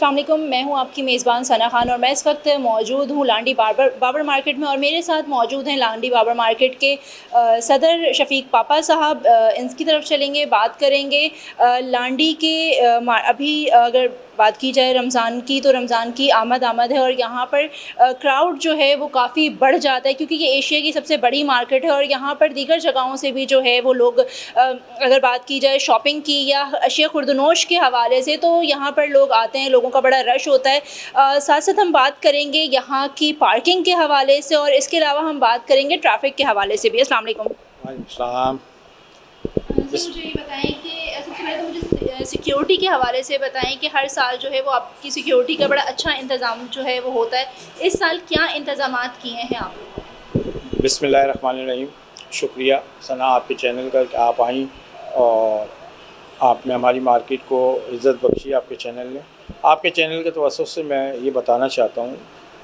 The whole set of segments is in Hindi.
अस्सलाम वालेकुम, मैं हूं आपकी मेज़बान सना खान और मैं इस वक्त मौजूद हूं लांडी बाबर मार्केट में और मेरे साथ मौजूद हैं लांडी बाबर मार्केट के सदर शफ़ीक पापा साहब। इनकी तरफ चलेंगे, बात करेंगे लांडी के अभी अगर बात की जाए रमज़ान की तो रमज़ान की आमद है और यहाँ पर क्राउड जो है वो काफ़ी बढ़ जाता है क्योंकि ये एशिया की सबसे बड़ी मार्केट है और यहाँ पर दीगर जगहों से भी जो है वो लोग अगर बात की जाए शॉपिंग की या अशिया खुर्दनोश के हवाले से तो यहाँ पर लोग आते हैं, लोगों का बड़ा रश होता है। साथ साथ हम बात करेंगे यहाँ की पार्किंग के हवाले से और इसके अलावा हम बात करेंगे ट्रैफिक के हवाले से भी। अस्सलाम वालेकुम। वालेकुम। जी, मुझे ये बताएं कि सबसे पहले तो मुझे सिक्योरिटी के हवाले से बताएं कि हर साल जो है वो आपकी सिक्योरिटी का बड़ा अच्छा इंतज़ाम जो है वो होता है। इस साल क्या इंतज़ामात किए हैं आप लोगों? बिस्मिल्लाहिर्रहमानिर्रहीम। शुक्रिया सना आपके चैनल का कि आप आई और आपने हमारी मार्केट को इज़्ज़त बख्शी। आपके चैनल के तवस्सुस से मैं ये बताना चाहता हूँ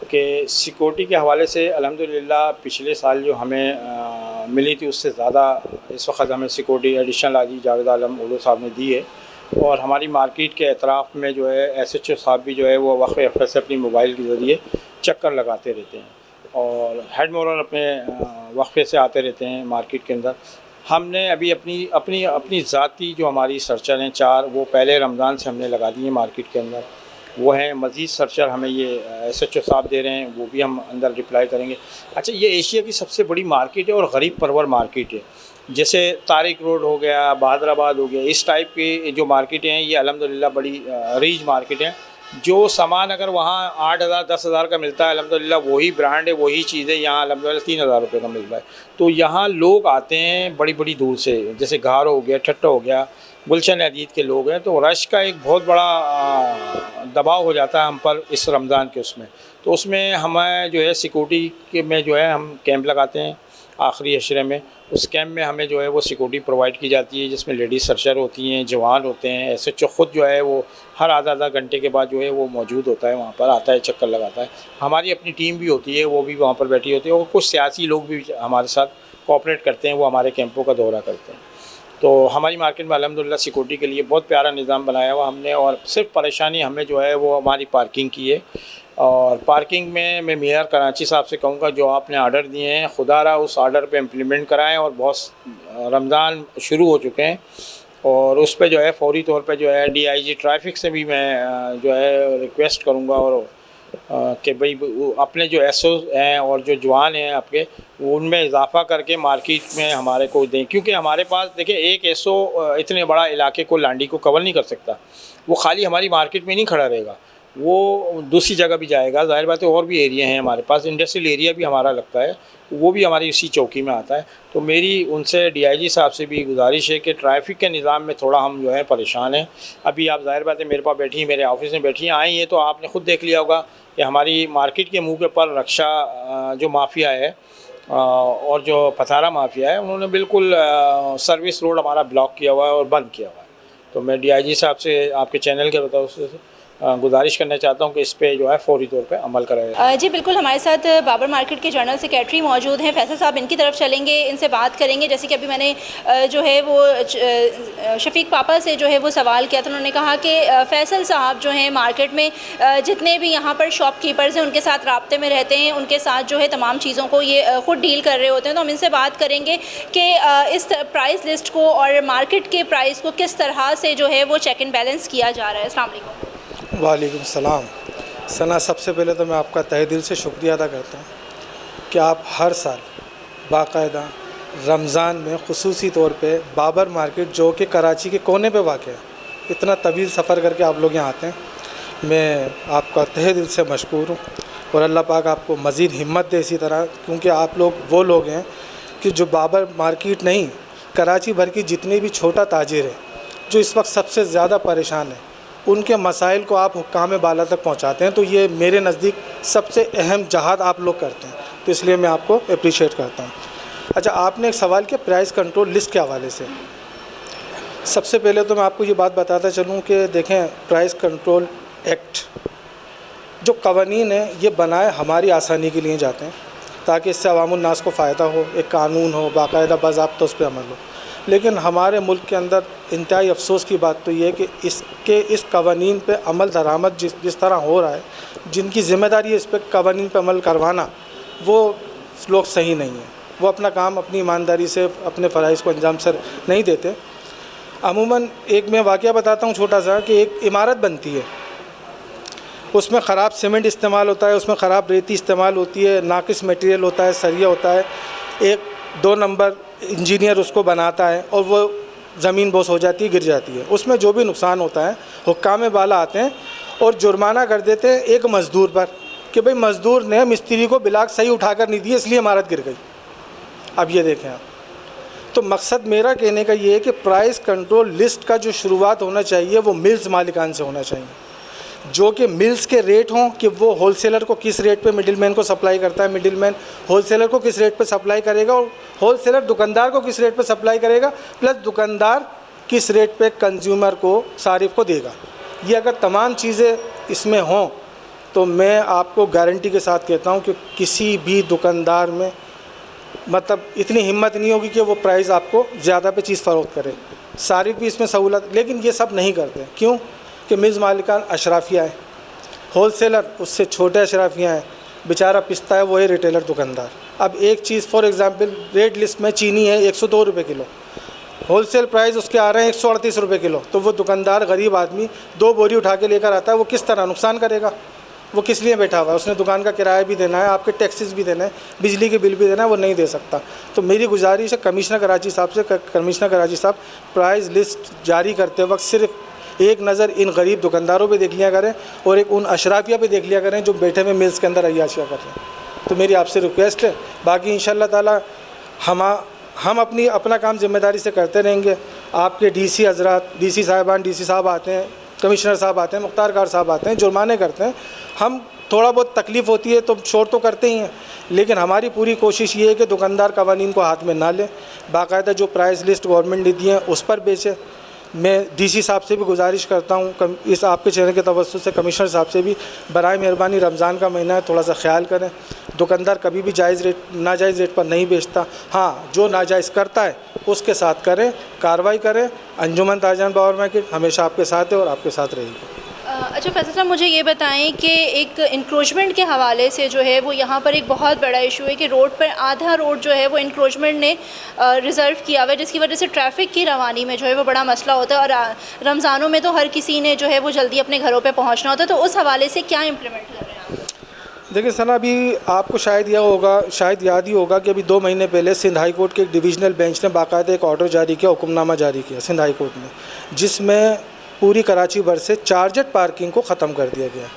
कि सिक्योरिटी के हवाले से अल्हम्दुलिल्लाह पिछले साल जो हमें मिली थी उससे ज़्यादा इस वक्त हमें सिक्योरिटी एडिशनल आजी जावेद आलम उलू साहब ने दी है। और हमारी मार्केट के अतराफ़ में जो है SHO साहब भी जो है वो वक़्फ़े से अपनी मोबाइल के ज़रिए चक्कर लगाते रहते हैं और हेड मोरल अपने वक़्फ़े से आते रहते हैं मार्केट के अंदर। हमने अभी अपनी अपनी अपनी ज़ाती जो हमारी सर्चर हैं 4 वो पहले रमज़ान से हमने लगा दी हैं मार्केट के अंदर। वो हैं मज़ीद सर्चर हमें ये SHO साहब दे रहे हैं, वो भी हम अंदर रिप्लाई करेंगे। अच्छा, ये एशिया की सबसे बड़ी मार्केट है और गरीब परवर मार्केट है। जैसे तारिक रोड हो गया, बहादुराबाद हो गया, इस टाइप की जो मार्केटें हैं ये अल्हम्दुलिल्लाह बड़ी रीच मार्केट हैं। जो सामान अगर वहाँ 8,000 10,000 का मिलता है अल्हम्दुलिल्लाह वही ब्रांड है, वही चीज़ें यहाँ अल्हम्दुलिल्लाह 3,000 रुपये का मिल रहा है। तो यहाँ लोग आते हैं बड़ी बड़ी दूर से, जैसे घार हो गया, ठट्टा हो गया, गुलशन अदीद के लोग हैं। तो रश का एक बहुत बड़ा दबाव हो जाता है हम पर इस रमज़ान के उसमें। तो उसमें हमें जो है सिक्योरिटी के में जो है हम कैंप लगाते हैं आखिरी अशरे में। उस कैंप में हमें जो है वो सिक्योरिटी प्रोवाइड की जाती है जिसमें लेडीज़ सर्चर होती हैं, जवान होते हैं। SHO ख़ुद जो है वो हर आधा घंटे के बाद जो है वो मौजूद होता है, वहाँ पर आता है, चक्कर लगाता है। हमारी अपनी टीम भी होती है, वो भी वहाँ पर बैठी होती है और कुछ सियासी लोग भी हमारे साथ कोऑपरेट करते हैं, वो हमारे कैंपों का दौरा करते हैं। तो हमारी मार्केट में अल्हम्दुलिल्लाह सिक्योरिटी के लिए बहुत प्यारा निज़ाम बनाया हुआ हमने। और सिर्फ परेशानी हमें जो है वो हमारी पार्किंग की है। और पार्किंग में मैं मेयर कराची साहब से कहूँगा जो आपने आर्डर दिए हैं खुदारा उस आर्डर पे इम्प्लीमेंट कराएं। और बहुत रमज़ान शुरू हो चुके हैं और उस पे जो है फ़ौरी तौर पे जो है DIG ट्रैफिक से भी मैं जो है रिक्वेस्ट करूँगा और कि भाई अपने जो SO हैं और जो जवान हैं आपके उनमें इजाफ़ा करके मार्केट में हमारे को दें। क्योंकि हमारे पास देखिए एक SO इतने बड़ा इलाके को लांडी को कवर नहीं कर सकता। वो खाली हमारी मार्केट में नहीं खड़ा रहेगा, वो दूसरी जगह भी जाएगा। ज़ाहिर बात है और भी एरिया हैं हमारे पास, इंडस्ट्रियल एरिया भी हमारा लगता है, वो भी हमारी इसी चौकी में आता है। तो मेरी उनसे DIG साहब से भी गुजारिश है कि ट्रैफिक के निज़ाम में थोड़ा हम जो है परेशान हैं। अभी आप ज़ाहिर बात है मेरे पास बैठी हैं, मेरे ऑफिस में बैठी हैं, आई हैं तो आपने ख़ुद देख लिया होगा कि हमारी मार्केट के मुँह के पर रक्षा जो माफिया है और जो पथारा माफिया है उन्होंने बिल्कुल सर्विस रोड हमारा ब्लॉक किया हुआ है और बंद किया हुआ है। तो मैं DIG साहब से आपके चैनल के बताओ गुजारिश करना चाहता हूँ कि इस पे जो है फ़ौरी तौर पे अमल कराया। जी बिल्कुल, हमारे साथ बाबर मार्केट के जनरल सेक्रेटरी मौजूद हैं फैसल साहब, इनकी तरफ चलेंगे, इनसे बात करेंगे। जैसे कि अभी मैंने जो है वो शफ़ीक पापा से जो है वो सवाल किया था, उन्होंने कहा कि फैसल साहब जो हैं मार्केट में जितने भी यहाँ पर शॉपकीपर्स हैं उनके साथ राब्ते में रहते हैं, उनके साथ जो है तमाम चीज़ों को ये ख़ुद डील कर रहे होते हैं। तो हम इनसे बात करेंगे कि इस प्राइस लिस्ट को और मार्केट के प्राइस को किस तरह से जो है वो चेक एंड बैलेंस किया जा रहा है। अस्सलाम वालेकुम। वालेकुम सलाम। सना, सबसे पहले तो मैं आपका तहे दिल से शुक्रिया अदा करता हूँ कि आप हर साल बाकायदा रमज़ान में ख़ुसूसी तौर पे बाबर मार्केट जो कि कराची के कोने पे वाक़ है, इतना तवील सफ़र करके आप लोग यहाँ आते हैं। मैं आपका तहे दिल से मशकूर हूँ और अल्लाह पाक आपको मज़ीद हिम्मत दे इसी तरह, क्योंकि आप लोग वो लोग हैं कि जो बाबर मार्केट नहीं, कराची भर की जितनी भी छोटा ताजिर है जो इस वक्त सबसे ज़्यादा परेशान है, उनके मसाइल को आप हुक्काम बाला तक पहुंचाते हैं। तो ये मेरे नज़दीक सबसे अहम जहाद आप लोग करते हैं, तो इसलिए मैं आपको अप्रिशिएट करता हूं। अच्छा, आपने एक सवाल किया प्राइस कंट्रोल लिस्ट के हवाले से। सबसे पहले तो मैं आपको ये बात बताता चलूं कि देखें, प्राइस कंट्रोल एक्ट जो कवानीन है ये बनाए हमारी आसानी के लिए जाते हैं ताकि इससे अवामुन्नास को फ़ायदा हो, एक कानून हो, बाकायदा बाज़ाब्ता उस पर अमल हो। लेकिन हमारे मुल्क के अंदर इंतहाई अफसोस की बात तो ये है कि इस कवानीन पे अमल दरामद जिस तरह हो रहा है, जिनकी ज़िम्मेदारी है इस पर कवानीन पे अमल करवाना, वो लोग सही नहीं हैं। वो अपना काम अपनी ईमानदारी से अपने फ़राइज़ को अंजाम सर नहीं देते। अमूमन एक मैं वाक़या बताता हूँ छोटा सा, कि एक इमारत बनती है, उसमें ख़राब सीमेंट इस्तेमाल होता है, उसमें ख़राब रेती इस्तेमाल होती है, नाकिस मटेरियल होता है, सरिया होता है, 1-2 नंबर इंजीनियर उसको बनाता है और वो ज़मीन बोस हो जाती है, गिर जाती है। उसमें जो भी नुकसान होता है हुक्काम बाला आते हैं और जुर्माना कर देते हैं एक मज़दूर पर कि भाई मज़दूर ने मिस्त्री को ब्लॉक सही उठाकर नहीं दिए इसलिए इमारत गिर गई। अब ये देखें आप, तो मकसद मेरा कहने का ये है कि प्राइस कंट्रोल लिस्ट का जो शुरुआत होना चाहिए वो मिल्स मालिकान से होना चाहिए, जो कि मिल्स के रेट हों कि वो होलसेलर को किस रेट पे मिडिलमैन को सप्लाई करता है, मिडिलमैन होलसेलर को किस रेट पे सप्लाई करेगा और होलसेलर दुकानदार को किस रेट पे सप्लाई करेगा, प्लस दुकानदार किस रेट पे कंज्यूमर को सारिफ को देगा। ये अगर तमाम चीज़ें इसमें हों तो मैं आपको गारंटी के साथ कहता हूँ कि किसी भी दुकानदार में मतलब इतनी हिम्मत नहीं होगी कि वो प्राइस आपको ज़्यादा पे चीज़ फ़रोख्त करे। सारिफ भी इसमें सहूलत, लेकिन ये सब नहीं करते। क्यों? कि मिल्स मालिकान अशराफिया है, होलसेलर उससे छोटे अशराफिया हैं, बेचारा पिसता है वो है रिटेलर दुकानदार। अब एक चीज़ फॉर एग्ज़ाम्पल रेट लिस्ट में चीनी है 102 रुपये किलो, होलसेल प्राइस उसके आ रहे हैं 138 रुपये किलो, तो वो दुकानदार गरीब आदमी 2 बोरी उठा के लेकर आता है, वो किस तरह नुकसान करेगा? वो किस लिए बैठा हुआ है? उसने दुकान का किराया भी देना है, आपके टैक्सेस भी देना है, बिजली के बिल भी देना है, वो नहीं दे सकता। तो मेरी गुजारिश है कमिश्नर कराची साहब से, कमिश्नर कराची साहब प्राइस लिस्ट जारी करते वक्त सिर्फ एक नज़र इन गरीब दुकानदारों पे देख लिया करें और एक उन अशराफिया पे देख लिया करें जो बैठे हुए मिल्स के अंदर अय्याशियाँ कर रहे हैं। तो मेरी आपसे रिक्वेस्ट है, बाकी इंशाअल्लाह ताला हम अपना काम ज़िम्मेदारी से करते रहेंगे। आपके डीसी हज़रात, डीसी साहिबान, डीसी साहब आते हैं, कमिश्नर साहब आते हैं, मुख्तार कार साहब आते हैं, जुर्माने करते हैं। हम थोड़ा बहुत तकलीफ़ होती है तो शोर तो करते ही हैं, लेकिन हमारी पूरी कोशिश ये है कि दुकानदार कवानीन को हाथ में ना ले, बाकायदा जो प्राइस लिस्ट गवर्नमेंट ने दी है उस पर बेचे। मैं डीसी साहब से भी गुजारिश करता हूँ, इस आपके चैनल के तवज्जुह से कमिश्नर साहब से भी, बराए मेहरबानी रमज़ान का महीना है, थोड़ा सा ख्याल करें। दुकानदार कभी भी नाजायज़ रेट पर नहीं बेचता। हाँ, जो नाजायज़ करता है उसके साथ करें, कार्रवाई करें। अंजुमन ताजरान बाबर मार्केट हमेशा आपके साथ है और आपके साथ रहेगी। अच्छा फैसल साहब, मुझे ये बताएं कि एक इंक्रोचमेंट के हवाले से जो है वो यहाँ पर एक बहुत बड़ा इशू है कि रोड पर आधा रोड जो है वो इंक्रोचमेंट ने रिज़र्व किया हुआ है, जिसकी वजह से ट्रैफिक की रवानी में जो है वो बड़ा मसला होता है और रमज़ानों में तो हर किसी ने जो है वो जल्दी अपने घरों पे पहुँचना होता है। तो उस हवाले से क्या इम्प्लीमेंट कर रहे हैं आप? देखिए सना, अभी आपको शायद याद ही होगा कि अभी 2 महीने पहले सिंध हाई कोर्ट के एक डिविजनल बेंच ने बाकायदा एक ऑर्डर जारी किया, हुक्मनामा जारी किया सिंध हाई कोर्ट ने, जिसमें पूरी कराची भर से चार्जड पार्किंग को ख़त्म कर दिया गया।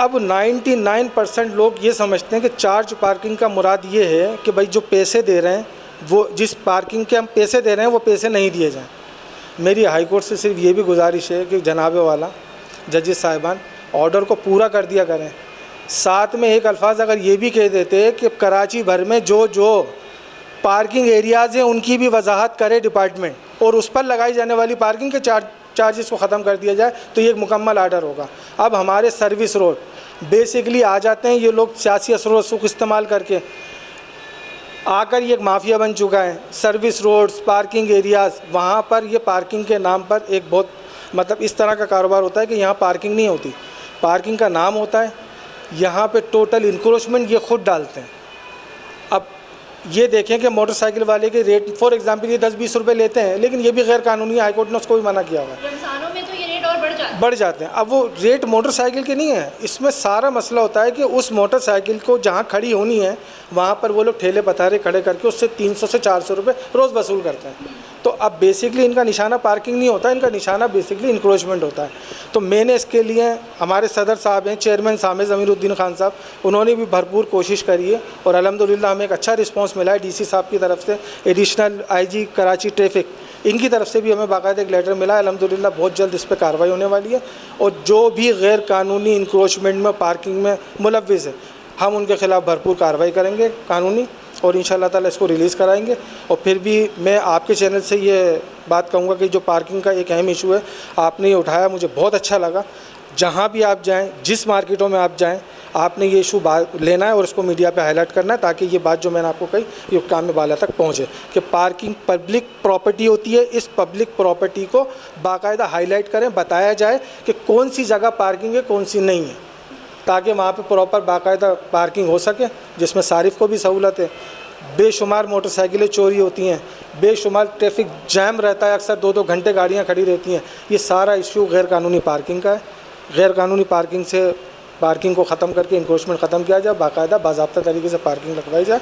अब 99% लोग ये समझते हैं कि चार्ज पार्किंग का मुराद ये है कि भाई जो पैसे दे रहे हैं, वो जिस पार्किंग के हम पैसे दे रहे हैं वो पैसे नहीं दिए जाएं। मेरी हाई कोर्ट से सिर्फ ये भी गुजारिश है कि जनाबे वाला जजेस साहिबान ऑर्डर को पूरा कर दिया करें। साथ में एक अल्फाज अगर ये भी कह देते हैं कि कराची भर में जो पार्किंग एरियाज़ हैं उनकी भी वजाहत करे डिपार्टमेंट, और उस पर लगाई जाने वाली पार्किंग के चार्जेस को ख़त्म कर दिया जाए, तो ये एक मुकम्मल आर्डर होगा। अब हमारे सर्विस रोड बेसिकली आ जाते हैं ये लोग सियासी असर व रसूख इस्तेमाल करके, आकर ये एक माफिया बन चुका है। सर्विस रोड्स, पार्किंग एरियाज़, वहाँ पर ये पार्किंग के नाम पर एक बहुत मतलब इस तरह का कारोबार होता है कि यहाँ पार्किंग नहीं होती, पार्किंग का नाम होता है। यहाँ पे टोटल इंक्रोचमेंट ये खुद डालते हैं। अब ये देखें कि मोटरसाइकिल वाले के रेट फॉर एग्जांपल ये 10-20 रुपये लेते हैं, लेकिन ये भी गैर कानूनी है, हाई कोर्ट ने उसको भी मना किया हुआ है। रमज़ानों में तो ये रेट और बढ़ जाते हैं। अब वो रेट मोटरसाइकिल के नहीं है, इसमें सारा मसला होता है कि उस मोटरसाइकिल को जहाँ खड़ी होनी है वहाँ पर वो लोग ठेले पथारे खड़े करके उससे 300 से 400 रुपये रोज़ वसूल करते हैं। तो अब बेसिकली इनका निशाना पार्किंग नहीं होता, इनका निशाना बेसिकली इंक्रोचमेंट होता है। तो मैंने इसके लिए हमारे सदर साहब हैं, चेयरमैन सामिर ज़मीरुद्दीन खान साहब, उन्होंने भी भरपूर कोशिश करी है और अल्हम्दुलिल्लाह हमें एक अच्छा रिस्पांस मिला है डीसी साहब की तरफ से, एडिशनल आईजी कराची ट्रैफिक, इनकी तरफ से भी हमें बाकायदा एक लेटर मिला है। अल्हम्दुलिल्लाह बहुत जल्द इस पर कार्रवाई होने वाली है और जो भी गैर कानूनी इंक्रोचमेंट में पार्किंग में मुलव्विस है हम उनके ख़िलाफ़ भरपूर कार्रवाई करेंगे कानूनी, और इंशाअल्लाह ताला इसको रिलीज़ कराएंगे। और फिर भी मैं आपके चैनल से ये बात कहूँगा कि जो पार्किंग का एक अहम इशू है आपने ये उठाया, मुझे बहुत अच्छा लगा। जहाँ भी आप जाएँ, जिस मार्केटों में आप जाएँ, आपने ये इशू लेना है और इसको मीडिया पे हाईलाइट करना है, ताकि ये बात जो मैंने आपको कही ये काम में बाला तक पहुँचे कि पार्किंग पब्लिक प्रॉपर्टी होती है। इस पब्लिक प्रॉपर्टी को बाकायदा हाईलाइट करें, बताया जाए कि कौन सी जगह पार्किंग है, कौन सी नहीं है, ताकि वहाँ पे प्रॉपर बाकायदा पार्किंग हो सके, जिसमें सारिफ को भी सहूलत है। बेशुमार मोटरसाइकिलें चोरी होती हैं, बेशुमार ट्रैफिक जैम रहता है, अक्सर 2-2 घंटे गाड़ियाँ खड़ी रहती हैं। ये सारा इशू गैर कानूनी पार्किंग का है। गैर कानूनी पार्किंग से पार्किंग को ख़त्म करके इंक्रोचमेंट ख़त्म किया जाए, बाकायदा बाज़ाब्ता तरीके से पार्किंग लगवाई जाए,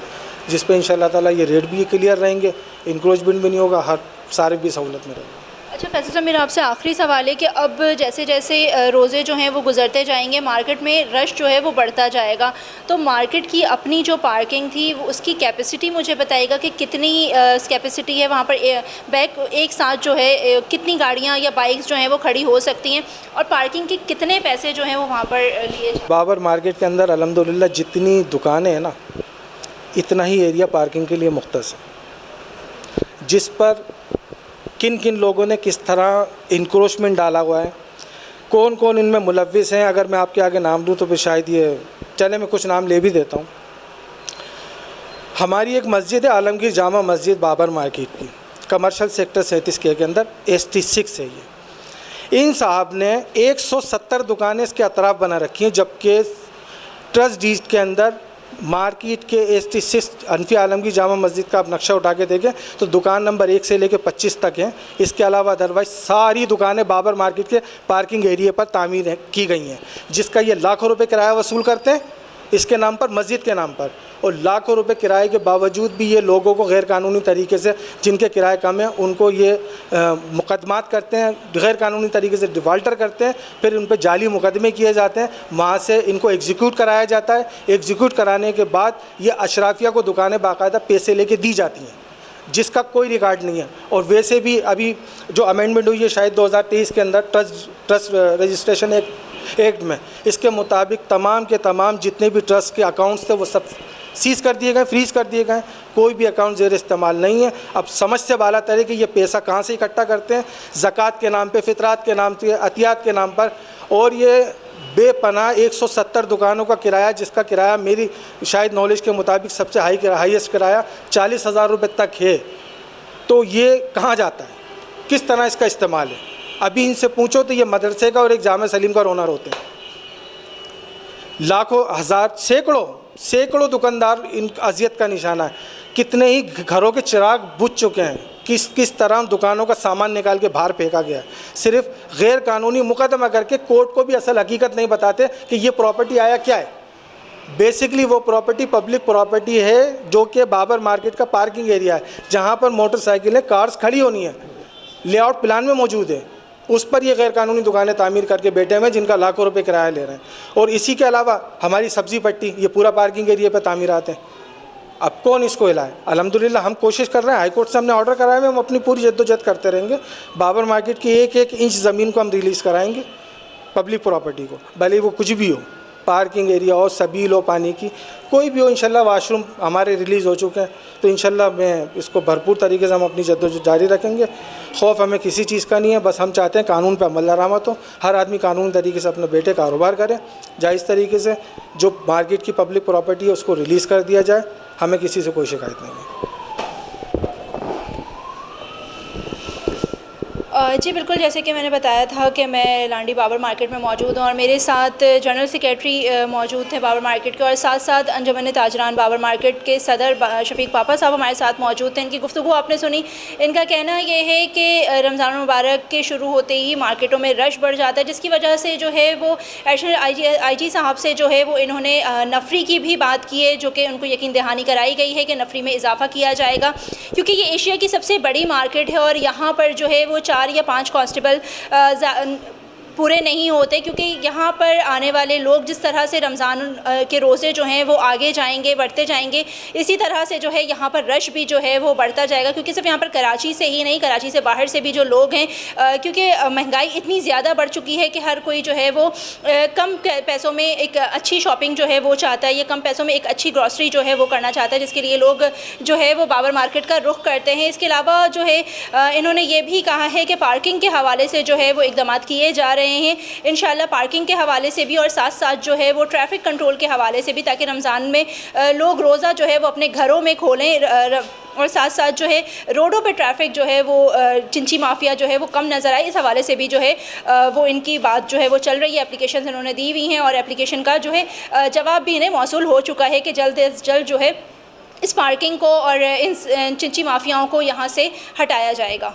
जिस पे इंशाअल्लाह ताला ये रेट भी क्लियर रहेंगे, इंक्रोचमेंट भी नहीं होगा, हर सारिफ भी सहूलत में रहेगा। अच्छा फैसल साहब, मेरा आपसे आखिरी सवाल है कि अब जैसे जैसे रोज़े जो हैं वो गुजरते जाएंगे, मार्केट में रश जो है वो बढ़ता जाएगा, तो मार्केट की अपनी जो पार्किंग थी वो उसकी कैपेसिटी मुझे बताइएगा कि कितनी कैपेसिटी है वहाँ पर, बैक एक साथ जो है कितनी गाड़ियाँ या बाइक्स जो हैं वो खड़ी हो सकती हैं, और पार्किंग के कितने पैसे जो हैं वो वहाँ पर लिए। बाबर मार्केट के अंदर अल्हम्दुलिल्लाह जितनी दुकानें हैं ना, इतना ही एरिया पार्किंग के लिए मुख्तस है। जिस पर किन किन लोगों ने किस तरह इंक्रोचमेंट डाला हुआ है, कौन कौन इनमें मुलव्विस हैं, अगर मैं आपके आगे नाम दूं तो फिर शायद ये चले, मैं कुछ नाम ले भी देता हूं। हमारी एक मस्जिद है आलमगीर जामा मस्जिद बाबर मार्केट की, कमर्शियल सेक्टर 37 के अंदर ST6 है ये। इन साहब ने 170 दुकानें इसके अतराफ़ बना रखी हैं, जबकि ट्रस्ट डीड के अंदर मार्केट के ST6 अनफी आलमगीर जामा मस्जिद का आप नक्शा उठा के देखें तो दुकान नंबर 1 से लेकर 25 तक हैं। इसके अलावा अदरवाइज सारी दुकानें बाबर मार्केट के पार्किंग एरिया पर तामीर की गई हैं, जिसका ये लाखों रुपए किराया वसूल करते हैं इसके नाम पर, मस्जिद के नाम पर, और लाखों रुपए किराए के बावजूद भी ये लोगों को गैर कानूनी तरीके से, जिनके किराए कम हैं उनको ये मुकदमात करते हैं, गैर कानूनी तरीके से डिफ़ाल्टर करते हैं, फिर उन पर जाली मुकदमे किए जाते हैं, वहाँ से इनको एग्जीक्यूट कराया जाता है। एग्जीक्यूट कराने के बाद ये अशराफिया को दुकानें बाकायदा पैसे लेके दी जाती हैं, जिसका कोई रिकॉर्ड नहीं है। और वैसे भी अभी जो अमेंडमेंट हुई है शायद 2023 के अंदर ट्रस्ट रजिस्ट्रेशन एक्ट में, इसके मुताबिक तमाम के तमाम जितने भी ट्रस्ट के अकाउंट्स थे वो सब सीज़ कर दिए गए, फ्रीज़ कर दिए गए, कोई भी अकाउंट ज़ेर इस्तेमाल नहीं है। अब समझ से बाला तरह कि ये पैसा कहाँ से इकट्ठा करते हैं, ज़कात के नाम पे, फितरात के नाम पे, अतियात के नाम पर, और ये बेपनाह 170 दुकानों का किराया, जिसका किराया मेरी शायद नॉलेज के मुताबिक सबसे हाईएस्ट किराया 40,000 रुपये तक है। तो ये कहाँ जाता है, किस तरह इसका इस्तेमाल है? अभी इनसे पूछो तो ये मदरसे का और एक जामा सलीम का ओनर होते हैं। लाखों, हज़ार, सैकड़ों दुकानदार इन अजियत का निशाना है। कितने ही घरों के चिराग बुझ चुके हैं, किस तरह दुकानों का सामान निकाल के बाहर फेंका गया है। सिर्फ गैर कानूनी मुकदमा करके कोर्ट को भी असल हकीकत नहीं बताते कि ये प्रॉपर्टी आया क्या है। बेसिकली वो प्रॉपर्टी पब्लिक प्रॉपर्टी है, जो कि बाबर मार्केट का पार्किंग एरिया है, जहाँ पर मोटरसाइकिलें, कार्स खड़ी होनी है, लेआउट प्लान में मौजूद है। उस पर ये गैर कानूनी दुकानें तामीर करके बैठे हुए हैं, जिनका लाखों रुपए किराया ले रहे हैं। और इसी के अलावा हमारी सब्ज़ी पट्टी, ये पूरा पार्किंग एरिया पर तामीरात हैं। अब कौन इसको हिलाए? अल्हम्दुलिल्लाह हम कोशिश कर रहे हैं, हाई कोर्ट से हमने ऑर्डर कराया है, हम अपनी पूरी जद्दोजहद करते रहेंगे। बाबर मार्केट की एक एक इंच ज़मीन को हम रिलीज़ कराएंगे, पब्लिक प्रॉपर्टी को, भले वो कुछ भी हो, पार्किंग एरिया हो, सबील हो, पानी की कोई भी हो। इंशाल्लाह वाशरूम हमारे रिलीज़ हो चुके हैं, तो इंशाल्लाह मैं इसको भरपूर तरीके से हम अपनी जद्दोजहद जारी रखेंगे। खौफ हमें किसी चीज़ का नहीं है, बस हम चाहते हैं कानून पर अमल दरामद हो, हर आदमी कानूनी तरीके से अपने बेटे कारोबार करे, जायज़ तरीके से। जो मार्केट की पब्लिक प्रॉपर्टी है उसको रिलीज़ कर दिया जाए, हमें किसी से कोई शिकायत नहीं है। जी बिल्कुल, जैसे कि मैंने बताया था कि मैं लांडी बाबर मार्केट में मौजूद हूँ और मेरे साथ जनरल सेक्रेटरी मौजूद थे बाबर मार्केट के, और साथ साथ अंजुमन ताजरान बाबर मार्केट के सदर शफीक पापा साहब हमारे साथ मौजूद थे। इनकी गुफ्तगू आपने सुनी। इनका कहना यह है कि रमज़ान मुबारक के शुरू होते ही मार्केटों में रश बढ़ जाता है, जिसकी वजह से जो है वो एडिशनल IG साहब से जो है वो इन्होंने नफरी की भी बात की है, जो कि उनको यकीन दहानी कराई गई है कि नफरी में इजाफा किया जाएगा, क्योंकि ये एशिया की सबसे बड़ी मार्केट है और यहाँ पर जो है वो 4 या 5 कांस्टेबल पूरे नहीं होते, क्योंकि यहाँ पर आने वाले लोग जिस तरह से रमज़ान के रोज़े जो हैं वो आगे जाएंगे, बढ़ते जाएंगे, इसी तरह से जो है यहाँ पर रश भी जो है वो बढ़ता जाएगा। क्योंकि सिर्फ यहाँ पर कराची से ही नहीं, कराची से बाहर से भी जो लोग हैं, क्योंकि महंगाई इतनी ज़्यादा बढ़ चुकी है कि हर कोई जो है वो कम पैसों में एक अच्छी शॉपिंग जो है वो चाहता है, या कम पैसों में एक अच्छी ग्रॉसरी जो है वो करना चाहता है, जिसके लिए लोग जो है वो बाबर मार्केट का रुख करते हैं। इसके अलावा जो है इन्होंने ये भी कहा है कि पार्किंग के हवाले से जो है वो इक़दाम किए जा रहे रहे हैं इंशाल्लाह पार्किंग के हवाले से भी और साथ साथ जो है वो ट्रैफिक कंट्रोल के हवाले से भी, ताकि रमज़ान में लोग रोज़ा जो है वो अपने घरों में खोलें और साथ साथ जो है रोडों पे ट्रैफिक जो है वो चिंची माफिया जो है वो कम नज़र आए। इस हवाले से भी जो है वो इनकी बात जो है वो चल रही है, एप्लीकेशन इन्होंने दी हुई हैं और एप्लीकेशन का जो है जवाब भी इन्हें मौसूल हो चुका है कि जल्द से जल्द जो है इस पार्किंग को और इन चिंची माफियाओं को यहाँ से हटाया जाएगा।